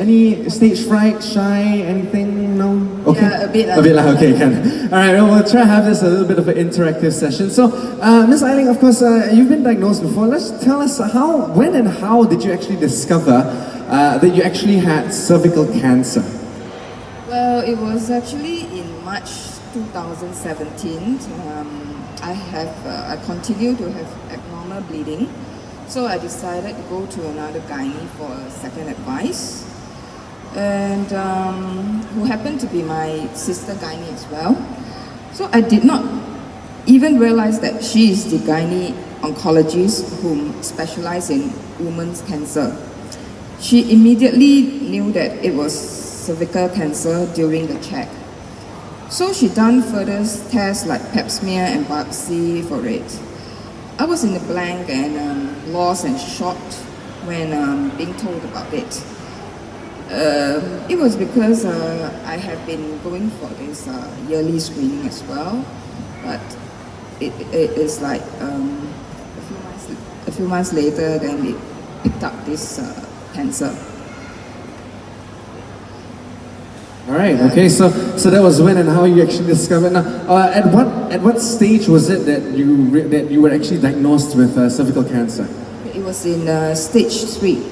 Any stage fright, shy, anything? No? Okay. Yeah, a bit. A bit, okay, can. Alright, well, we'll try to have this a little bit of an interactive session. So, Miss Ling, of course, you've been diagnosed before. Let's tell us when and how did you actually discover that you actually had cervical cancer? Well, it was actually in March 2017. I continue to have abnormal bleeding. So I decided to go to another gynae for a second advice, and who happened to be my sister gynae as well. So I did not even realize that she is the gynae oncologist who specializes in women's cancer. She immediately knew that it was cervical cancer during the check. So she done further tests like pap smear and biopsy for it. I was in a blank and lost and shocked when being told about it. It was because I have been going for this yearly screening as well, but it is like a few months later, then it picked up this cancer. All right. Okay. So that was when and how you actually discovered. Now, at what stage was it that you were actually diagnosed with cervical cancer? It was in stage 3.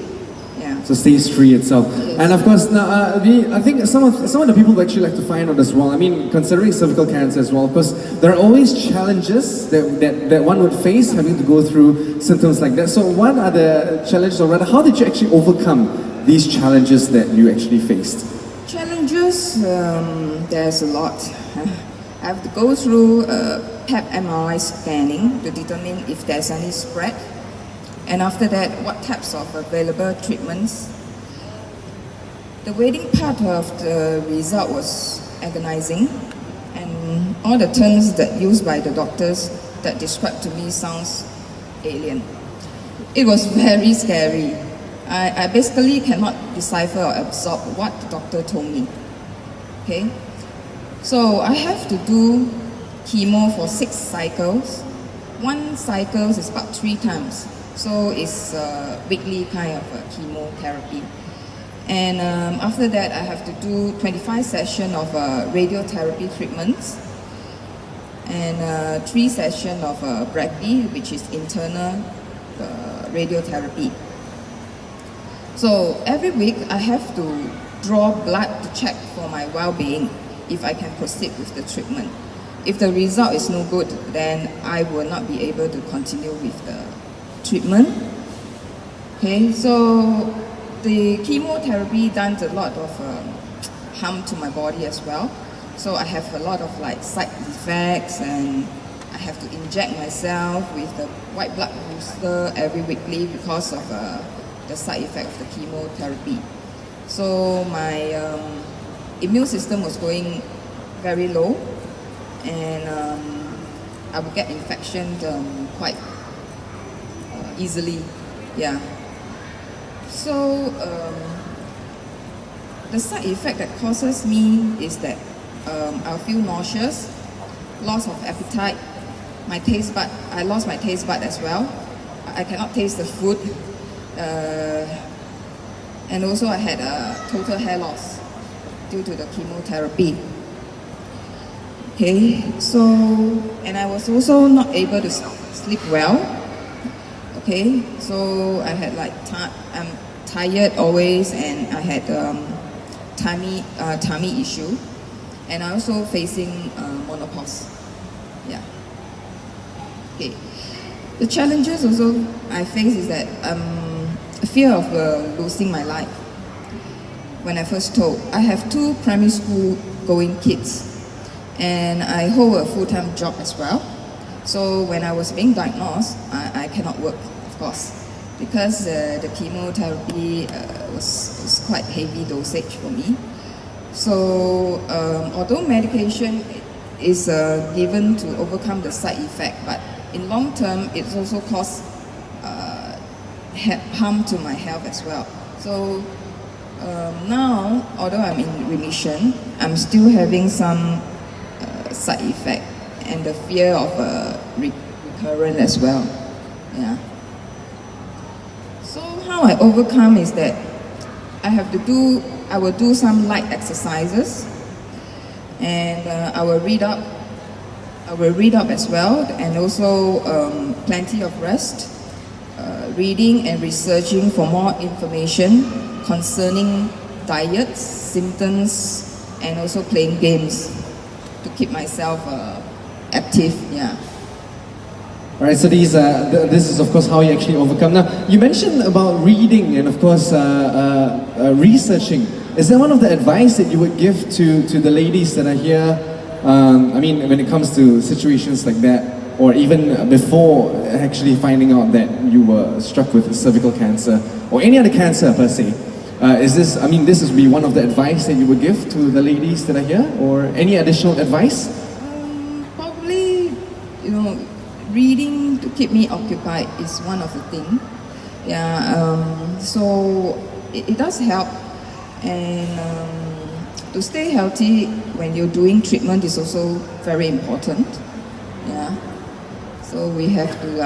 Yeah. So stage 3 itself. Yes. And of course, now I think some of the people would actually like to find out as well. I mean, considering cervical cancer as well, because there are always challenges that one would face having to go through symptoms like that. So what are the challenges, or rather, how did you actually overcome these challenges that you actually faced? Challenges, there's a lot. I have to go through PET MRI scanning to determine if there's any spread, and after that, what types of available treatments. The waiting part of the result was agonizing, and all the terms that used by the doctors that described to me sounds alien. It was very scary. I basically cannot decipher or absorb what the doctor told me. Okay? So I have to do chemo for 6 cycles. One cycle is about 3 times. So it's a weekly kind of chemotherapy. And after that, I have to do 25 sessions of radiotherapy treatments, and 3 sessions of BRACI, which is internal radiotherapy. So every week I have to draw blood to check for my well-being if I can proceed with the treatment. If the result is no good, then I will not be able to continue with the treatment. Okay, so the chemotherapy done a lot of harm to my body as well. So I have a lot of side effects, and I have to inject myself with the white blood booster every weekly because of the side effect of the chemotherapy. So my immune system was going very low, and I would get infection quite easily. Yeah. So the side effect that causes me is that I'll feel nauseous, loss of appetite, my taste bud. I lost my taste bud as well. I cannot taste the food. And also I had a total hair loss due to the chemotherapy. Okay, so, and I was also not able to sleep well. Okay, so I had I'm tired always, and I had tummy issue, and I also facing menopause. Yeah. Okay. The challenges also I face is that a fear of losing my life. When I first told, I have 2 primary school going kids, and I hold a full-time job as well. So when I was being diagnosed, I cannot work, of course, because the chemotherapy was quite heavy dosage for me. So although medication is given to overcome the side effect, but in long term, it also causes harm to my health as well. So now, although I'm in remission, I'm still having some side effect and the fear of recurrent as well. Yeah. So how I overcome is that I will do some light exercises, and I will read up. I will read up as well, and also plenty of rest, reading and researching for more information concerning diets, symptoms, and also playing games to keep myself active. Yeah. All right, so this is of course how you actually overcome. Now, you mentioned about reading and of course researching. Is there one of the advice that you would give to the ladies that are here? I mean, when it comes to situations like that, or even before actually finding out that you were struck with cervical cancer or any other cancer per se, this would be one of the advice that you would give to the ladies that are here, or any additional advice? Probably, reading to keep me occupied is one of the things. Yeah, so it does help, and to stay healthy when you're doing treatment is also very important. Yeah, so we have to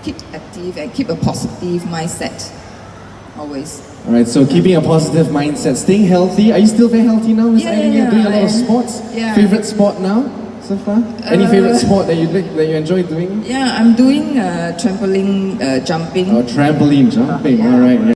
keep active and keep a positive mindset always. All right, so keeping a positive mindset, staying healthy. Are you still very healthy now, Miss Eileen? You're doing a lot of sports. Yeah. Favorite sport now so far? Any favorite sport that you enjoy doing? Yeah, I'm doing trampoline jumping. Oh, trampoline jumping. Yeah. All right. Yeah.